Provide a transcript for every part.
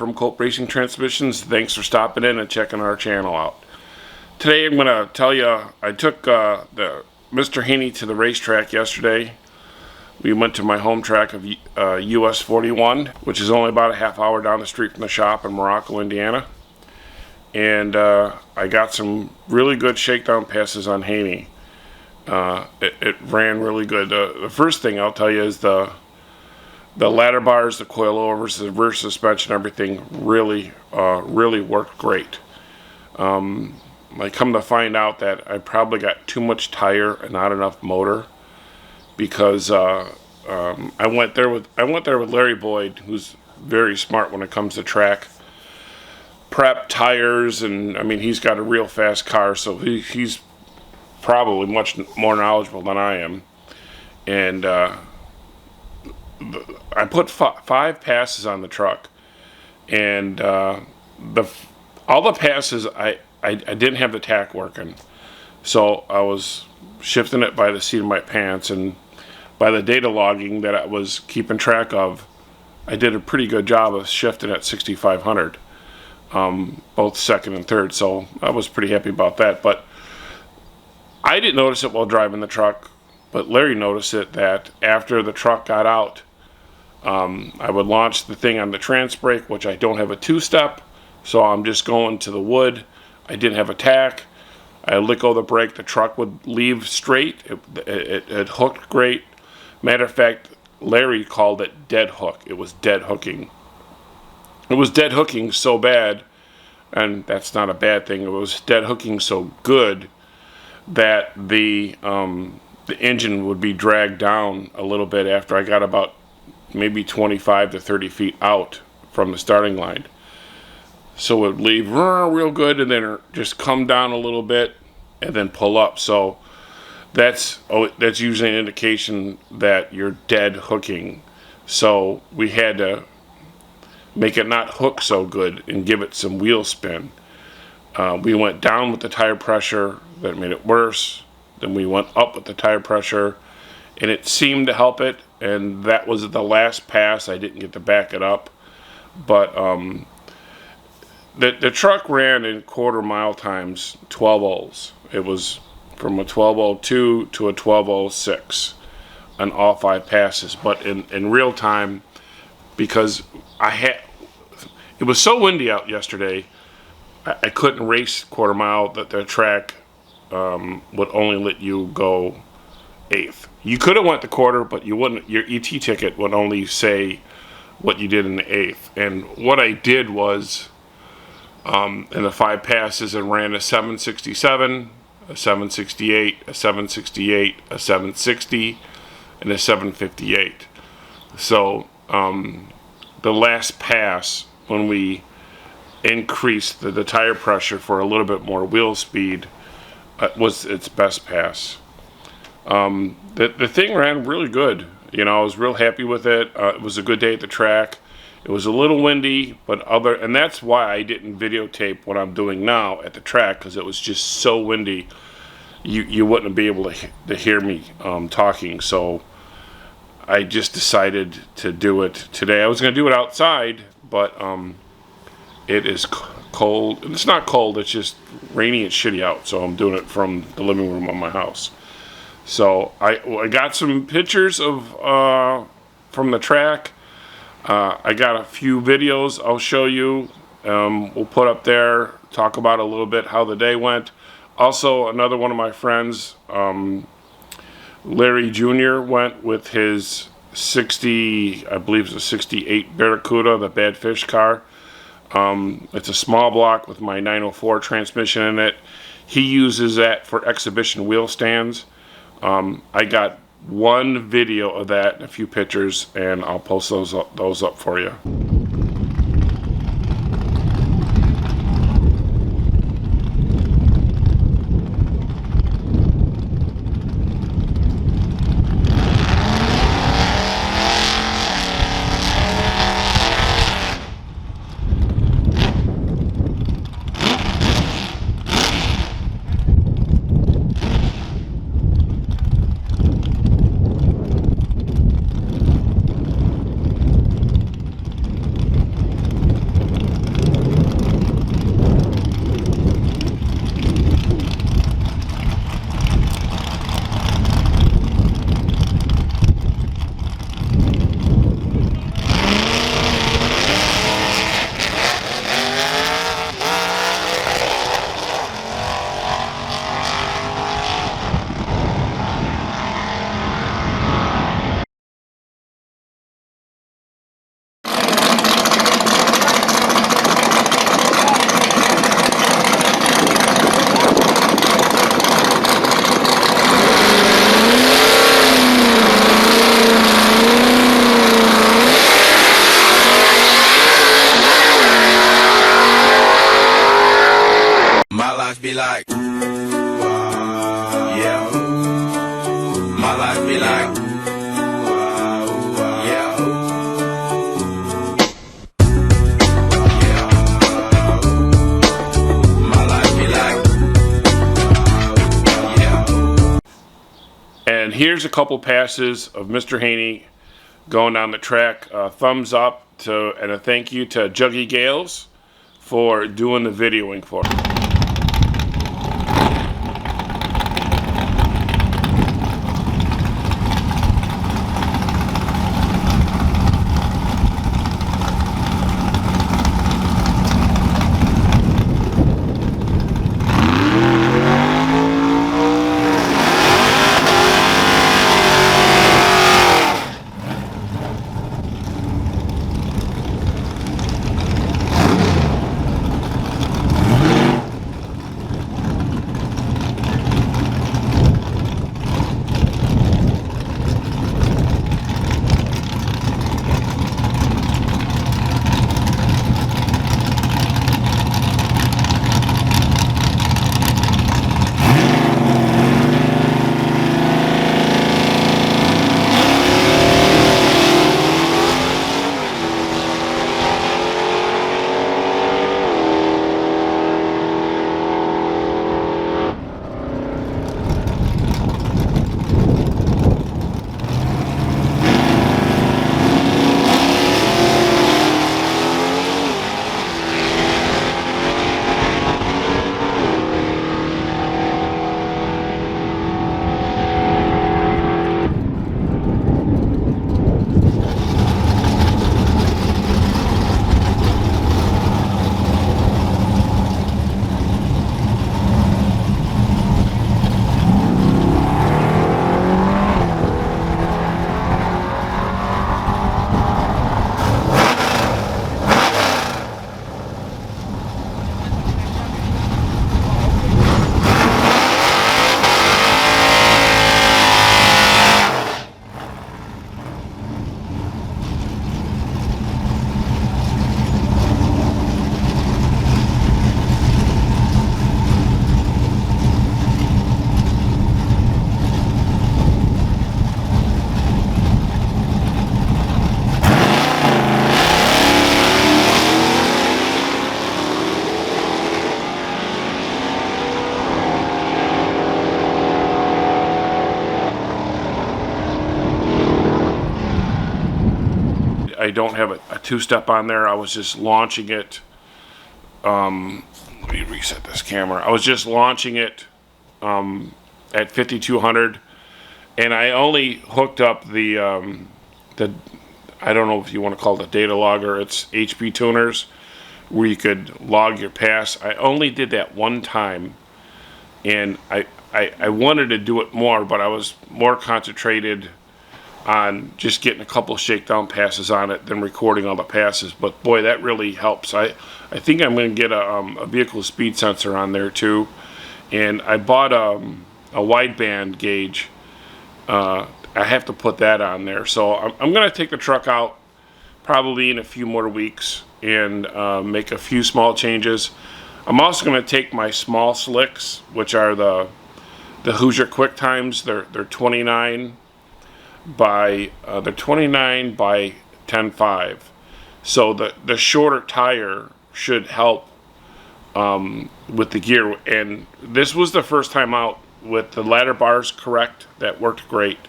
Firm Coat Racing Transmissions. Thanks for stopping in and checking our channel out. Today I'm going to tell you, I took the Mr.Hanneys to the racetrack yesterday. We went to my home track of US41, which is only about a half hour down the street from the shop in Morocco, Indiana. And I got some really good shakedown passes on Haney. It ran really good. The first thing I'll tell you is the ladder bars, the coilovers, the reverse suspension, everything really worked great. I come to find out that I probably got too much tire and not enough motor, because I went there with Larry Boyd, who's very smart when it comes to track prep, tires, and I mean, he's got a real fast car, so he's probably much more knowledgeable than I am. And I put 5 passes on the truck, and all the passes I didn't have the tack working, so I was shifting it by the seat of my pants, and by the data logging that I was keeping track of, I did a pretty good job of shifting at 6,500, both second and third, so I was pretty happy about that. But I didn't notice it while driving the truck, but Larry noticed it, that after the truck got out, I would launch the thing on the trans brake, which I don't have a 2-step, so I'm just going to the wood. I didn't have a tack. I let go of the brake, the truck would leave straight. It hooked great. Matter of fact, Larry called it dead hook. It was dead hooking. It was dead hooking so bad, and that's not a bad thing. It was dead hooking so good that the engine would be dragged down a little bit after I got about maybe 25 to 30 feet out from the starting line. So it would leave real good and then just come down a little bit and then pull up. So that's usually an indication that you're dead hooking. So we had to make it not hook so good and give it some wheel spin. We went down with the tire pressure, that made it worse. Then we went up with the tire pressure, and it seemed to help it. And that was the last pass. I didn't get to back it up, but the truck ran in quarter-mile times 12.0s. It was from a 12.02 to a 12.06 on all 5 passes. But in real time, because it was so windy out yesterday, I couldn't race quarter mile. That the track would only let you go 1/8. You could have went the quarter, but you wouldn't. Your ET ticket would only say what you did in the 1/8. And what I did was, in the 5 passes, I ran a 767, a 768, a 768, a 760, and a 758. So the last pass, when we increased the tire pressure for a little bit more wheel speed, was its best pass. The thing ran really good. You know, I was real happy with it. It was a good day at the track. It was a little windy, and that's why I didn't videotape what I'm doing now at the track, because it was just so windy. You wouldn't be able to hear me talking. So I just decided to do it today. I was going to do it outside, but it is cold. It's not cold, it's just rainy and shitty out, so I'm doing it from the living room of my house. So I got some pictures of from the track. I got a few videos I'll show you. We'll put up there, talk about a little bit how the day went. Also, another one of my friends, Larry Jr., went with his 60, I believe it's a 68 Barracuda, the Bad Fish car. It's a small block with my 904 transmission in it. He uses that for exhibition wheel stands. I got one video of that and a few pictures, and I'll post those up for you. life be like, yeah. My life be like, yeah. And here's a couple passes of Mr. Haney going down the track. Thumbs up to and a thank you to Juggy Gales for doing the videoing for me. I don't have a two-step on there. I was just launching it. Let me reset this camera. I was just launching it at 5200, and I only hooked up the I don't know if you want to call it a data logger. It's HP tuners, where you could log your pass. I only did that one time, and I wanted to do it more, but I was more concentrated on just getting a couple shakedown passes on it than recording all the passes. But boy, that really helps. I think I'm going to get a vehicle speed sensor on there too, and I bought a wideband gauge. I have to put that on there, so I'm going to take the truck out probably in a few more weeks and make a few small changes. I'm also going to take my small slicks, which are the Hoosier Quick Times. They're 29 by 10.5, so the shorter tire should help with the gear. And this was the first time out with the ladder bars correct. That worked great.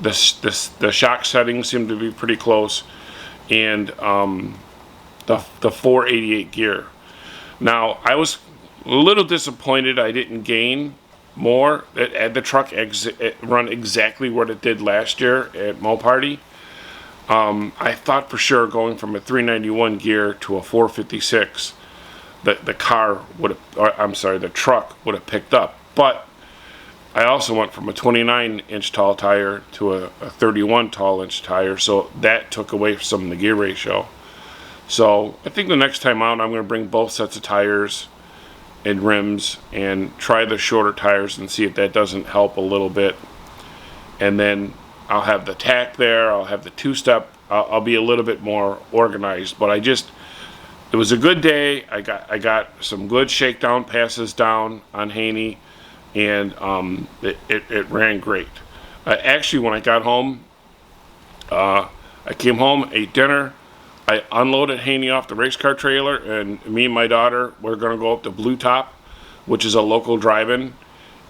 The shock settings seemed to be pretty close, and the 488 gear. Now I was a little disappointed I didn't gain more. The truck run exactly what it did last year at Mo Party. I thought for sure going from a 391 gear to a 456 that the truck would have picked up. But I also went from a 29-inch tall tire to a 31 tall-inch tire, so that took away some of the gear ratio. So I think the next time out I'm going to bring both sets of tires and rims and try the shorter tires and see if that doesn't help a little bit. And then I'll have the tack there, I'll have the two-step, I'll be a little bit more organized. But it was a good day. I got some good shakedown passes down on Haney, and it ran great. Actually, when I got home, I came home, ate dinner. I unloaded Haney off the race car trailer, and me and my daughter were going to go up to Blue Top, which is a local drive-in.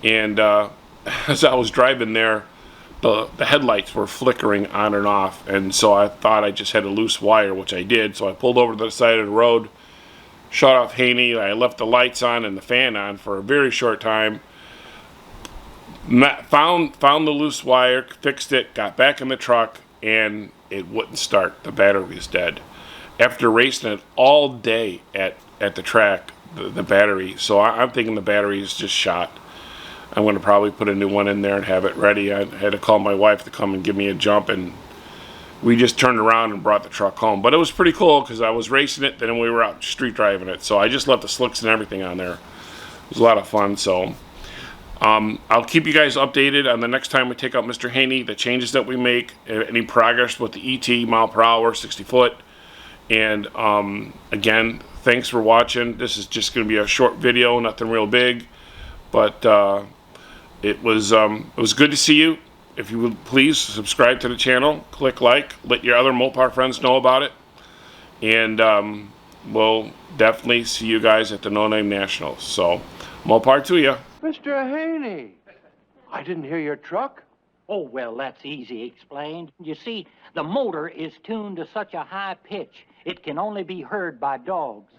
And as I was driving there, the headlights were flickering on and off, and so I thought I just had a loose wire, which I did. So I pulled over to the side of the road, shut off Haney. I left the lights on and the fan on for a very short time. Found the loose wire, fixed it, got back in the truck, and it wouldn't start. The battery was dead. After racing it all day at the track, the battery. So I'm thinking the battery is just shot. I'm going to probably put a new one in there and have it ready. I had to call my wife to come and give me a jump, and we just turned around and brought the truck home. But it was pretty cool because I was racing it, then we were out street driving it. So I just left the slicks and everything on there. It was a lot of fun. So I'll keep you guys updated on the next time we take out Mr. Haney, the changes that we make, any progress with the ET mile per hour, 60 foot. And again, thanks for watching. This is just going to be a short video, nothing real big. But it was good to see you. If you would please subscribe to the channel, click like, let your other Mopar friends know about it. And we'll definitely see you guys at the No Name Nationals. So, Mopar to you. Mr. Haney, I didn't hear your truck. Oh, well, that's easy explained. You see, the motor is tuned to such a high pitch, it can only be heard by dogs.